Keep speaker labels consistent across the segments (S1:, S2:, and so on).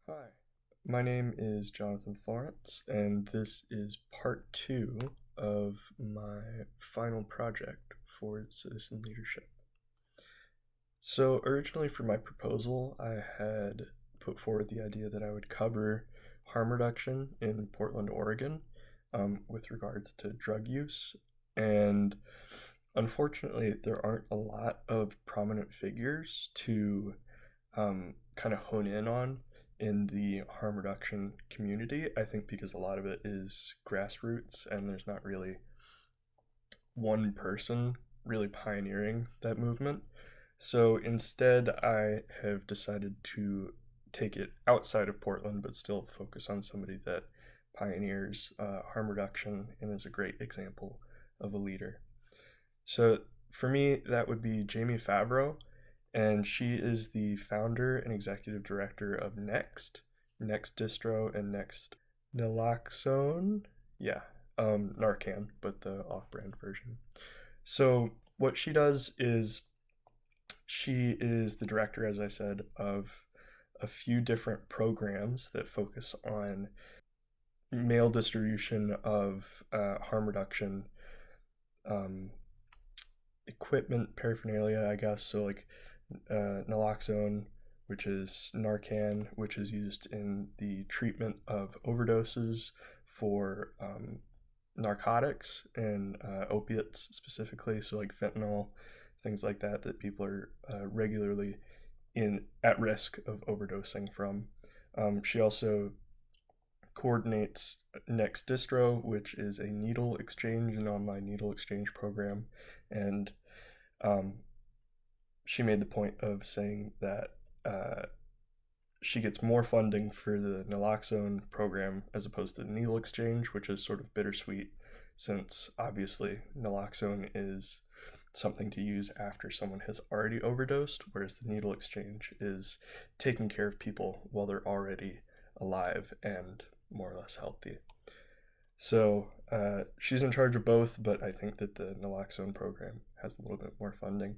S1: Hi, my name is Jonathan Florence, and this is part two of my final project for citizen leadership. So, originally for my proposal, I had put forward the idea that I would cover harm reduction in Portland, Oregon, with regards to drug use. And unfortunately, there aren't a lot of prominent figures to kind of hone in on in the harm reduction community. I think because a lot of it is grassroots and there's not really one person really pioneering that movement. So instead, I have decided to take it outside of Portland, but still focus on somebody that pioneers harm reduction and is a great example of a leader. So for me, that would be Jamie Favreau, and she is the founder and executive director of Next Distro, and Next Naloxone. Yeah, Narcan, but the off-brand version. So what she does is she is the director, as I said, of a few different programs that focus on mail distribution of harm reduction um, equipment paraphernalia, I guess. So like naloxone, which is Narcan, which is used in the treatment of overdoses for narcotics and opiates specifically. So like fentanyl, things like that, that people are regularly in at risk of overdosing from. She also coordinates Next Distro, which is a needle exchange, an online needle exchange program, and um, she made the point of saying that she gets more funding for the naloxone program as opposed to the needle exchange, which is sort of bittersweet since obviously naloxone is something to use after someone has already overdosed, whereas the needle exchange is taking care of people while they're already alive and more or less healthy. So she's in charge of both, but I think that the naloxone program has a little bit more funding.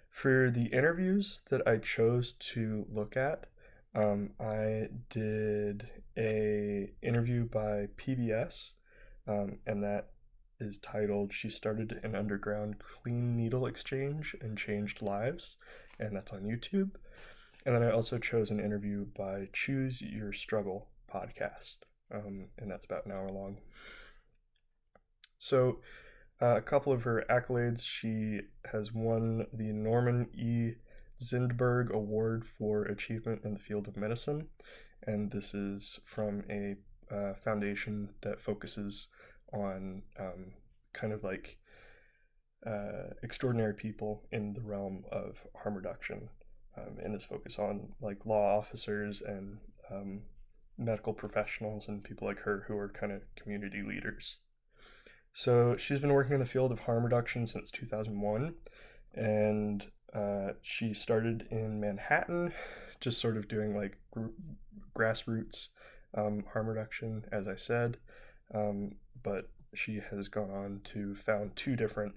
S1: For the interviews that I chose to look at, I did a interview by PBS, and that is titled "She Started an Underground Clean Needle Exchange and Changed Lives," and that's on YouTube. And then I also chose an interview by Choose Your Struggle podcast, and that's about an hour long. So a couple of her accolades: she has won the Norman E. Zindberg Award for Achievement in the Field of Medicine, and this is from a foundation that focuses on kind of like extraordinary people in the realm of harm reduction, and this focus on like law officers and medical professionals and people like her who are kind of community leaders. So she's been working in the field of harm reduction since 2001, and she started in Manhattan, just sort of doing like grassroots harm reduction, as I said. But she has gone on to found two different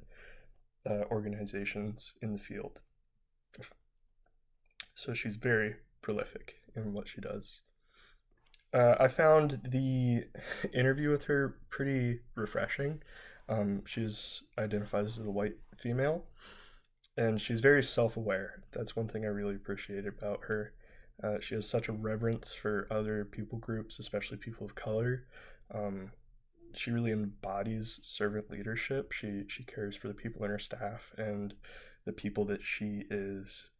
S1: organizations in the field. So she's very prolific in what she does. I found the interview with her pretty refreshing. She's identifies as a white female, and she's very self-aware. That's one thing I really appreciate about her. She has such a reverence for other people groups, especially people of color. Um, she really embodies servant leadership. She cares for the people in her staff and the people that she is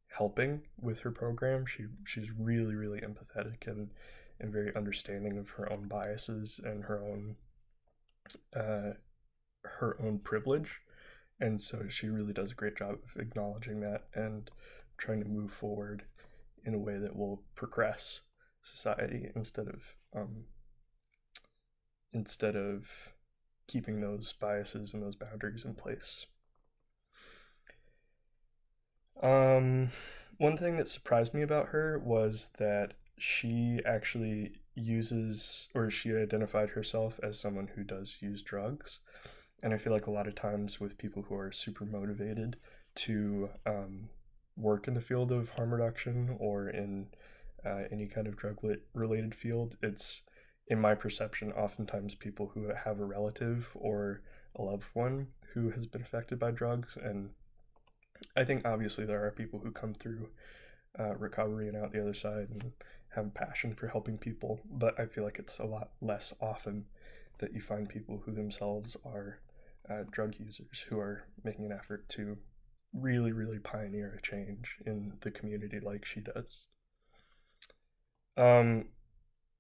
S1: helping with her program. She's really empathetic and very understanding of her own biases and uh, her own privilege, and so she really does a great job of acknowledging that and trying to move forward in a way that will progress society instead of keeping those biases and those boundaries in place. Um, One thing that surprised me about her was that she actually uses, or she identified herself as someone who does use drugs. And I feel like a lot of times with people who are super motivated to work in the field of harm reduction or in any kind of drug related field, it's, in my perception, oftentimes people who have a relative or a loved one who has been affected by drugs. And I think obviously there are people who come through recovery and out the other side and have a passion for helping people, but I feel like it's a lot less often that you find people who themselves are drug users who are making an effort to really, really pioneer a change in the community like she does. Um,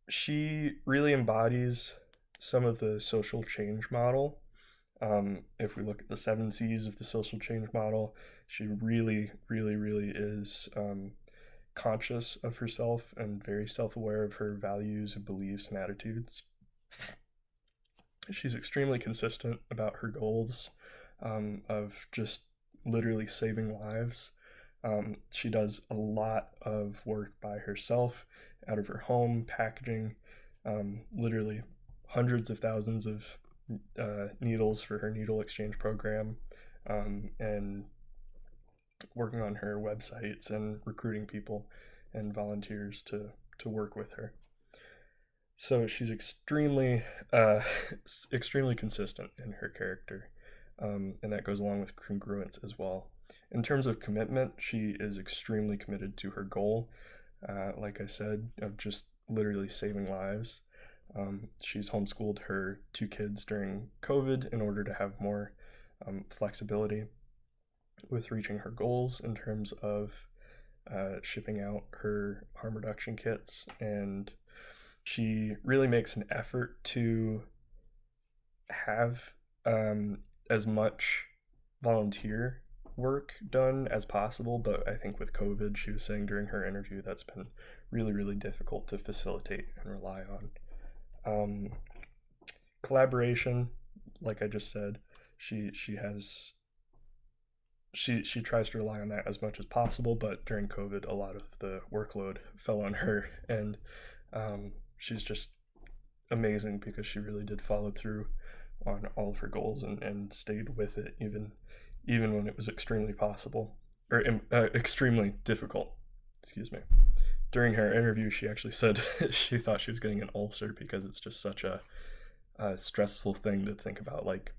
S1: she really embodies some of the social change model. If we look at the 7 C's of the social change model, she really, really, really is conscious of herself and very self aware of her values and beliefs and attitudes. She's extremely consistent about her goals of just literally saving lives. She does a lot of work by herself out of her home, packaging literally hundreds of thousands of needles for her needle exchange program, and working on her websites and recruiting people and volunteers to work with her. So she's extremely extremely consistent in her character, and that goes along with congruence as well. In terms of commitment, she is extremely committed to her goal, like I said, of just literally saving lives. She's homeschooled her 2 kids during COVID in order to have more flexibility with reaching her goals in terms of shipping out her harm reduction kits. And she really makes an effort to have as much volunteer work done as possible, but I think with COVID, she was saying during her interview, that's been really, really difficult to facilitate and rely on. Collaboration, like I just said, she tries to rely on that as much as possible, but during COVID, a lot of the workload fell on her, and she's just amazing because she really did follow through on all of her goals and stayed with it even when it was extremely possible or extremely difficult. Excuse me. During her interview, she actually said she thought she was getting an ulcer because it's just such a stressful thing to think about. Like,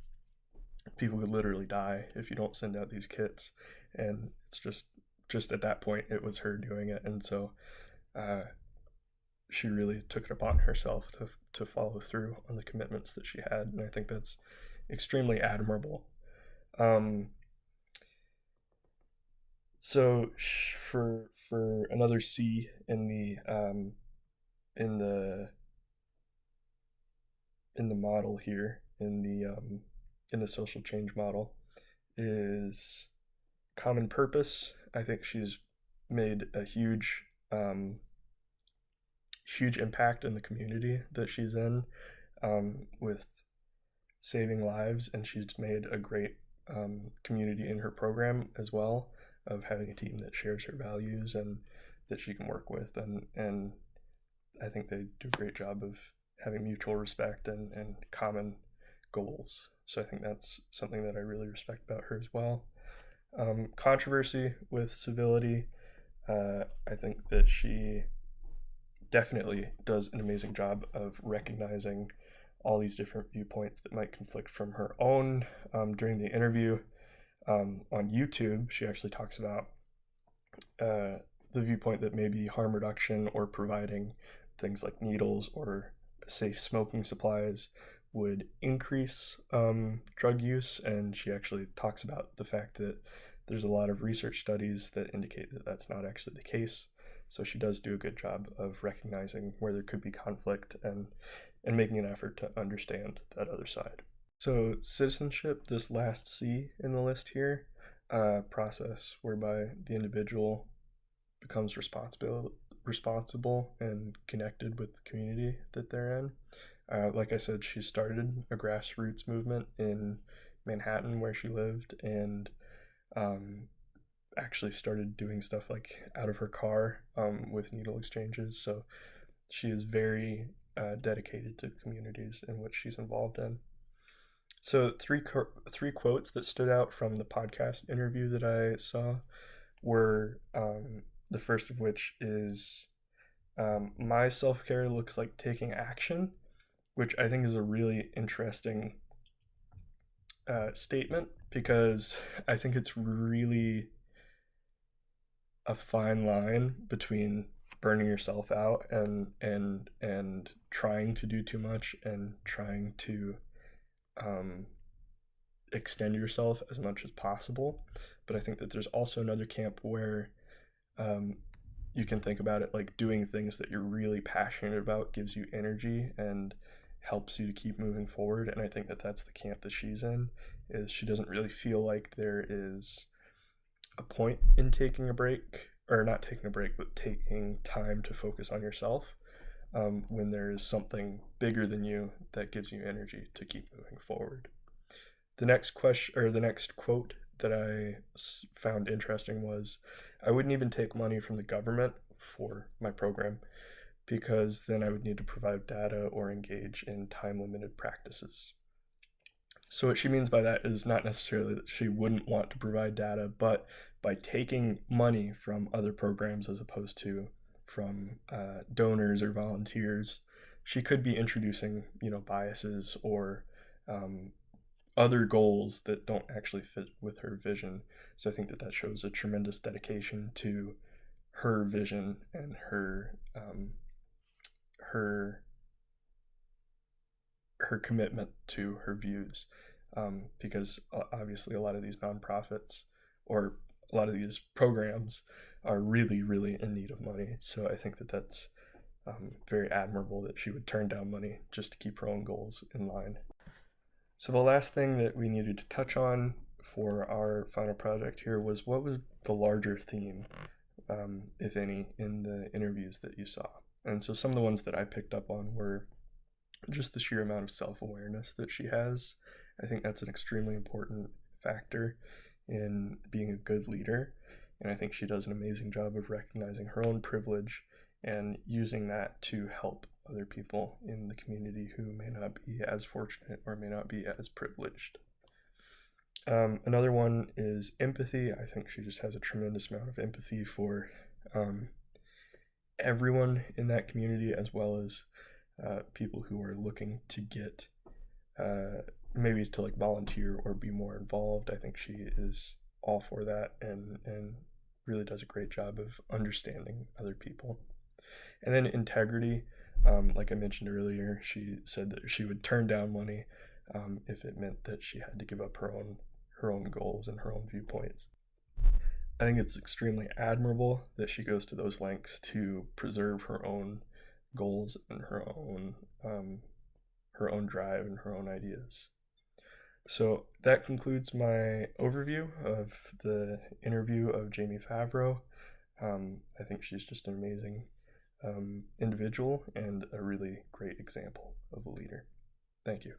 S1: people could literally die if you don't send out these kits, and it's just at that point it was her doing it, and so she really took it upon herself to follow through on the commitments that she had, and I think that's extremely admirable. So for another C in the in the model here, in the social change model, is common purpose. I think she's made a huge impact in the community that she's in, with saving lives, and she's made a great community in her program as well, of having a team that shares her values and that she can work with, and I think they do a great job of having mutual respect and common goals. So I think that's something that I really respect about her as well. Controversy with civility. I think that she definitely does an amazing job of recognizing all these different viewpoints that might conflict from her own. During the interview on YouTube, she actually talks about the viewpoint that maybe harm reduction or providing things like needles or safe smoking supplies would increase drug use, and she actually talks about the fact that there's a lot of research studies that indicate that that's not actually the case. So she does do a good job of recognizing where there could be conflict and making an effort to understand that other side. So citizenship, this last C in the list here, process whereby the individual becomes responsible and connected with the community that they're in. Like I said, she started a grassroots movement in Manhattan where she lived, and actually started doing stuff like out of her car with needle exchanges. So she is very dedicated to the communities in which she's involved in. So three quotes that stood out from the podcast interview that I saw were, the first of which is, My self-care looks like taking action, which I think is a really interesting statement, because I think it's really a fine line between burning yourself out and trying to do too much and trying to um, extend yourself as much as possible. But I think that there's also another camp where um, you can think about it like doing things that you're really passionate about gives you energy and helps you to keep moving forward. And I think that that's the camp that she's in, is she doesn't really feel like there is a point in taking a break, or not taking a break, but taking time to focus on yourself, when there is something bigger than you that gives you energy to keep moving forward. The next question, or the next quote that I found interesting was, I wouldn't even take money from the government for my program, because then I would need to provide data or engage in time limited practices. So, what she means by that is not necessarily that she wouldn't want to provide data, but by taking money from other programs as opposed to from donors or volunteers, she could be introducing, biases or um, other goals that don't actually fit with her vision. So I think that that shows a tremendous dedication to her vision and her her commitment to her views, because obviously a lot of these nonprofits or a lot of these programs are really, really in need of money. So I think that that's very admirable that she would turn down money just to keep her own goals in line. So the last thing that we needed to touch on for our final project here was, what was the larger theme, if any, in the interviews that you saw. And so some of the ones that I picked up on were just the sheer amount of self-awareness that she has. I think that's an extremely important factor in being a good leader, and I think she does an amazing job of recognizing her own privilege and using that to help other people in the community who may not be as fortunate or may not be as privileged. Another one is empathy. I think she just has a tremendous amount of empathy for everyone in that community, as well as people who are looking to get maybe to like volunteer or be more involved. I think she is all for that, and really does a great job of understanding other people. And then integrity, like I mentioned earlier, she said that she would turn down money if it meant that she had to give up her own goals and her own viewpoints. I think it's extremely admirable that she goes to those lengths to preserve her own goals and her own drive and her own ideas. So that concludes my overview of the interview of Jamie Favreau. I think she's just an amazing individual and a really great example of a leader. Thank you.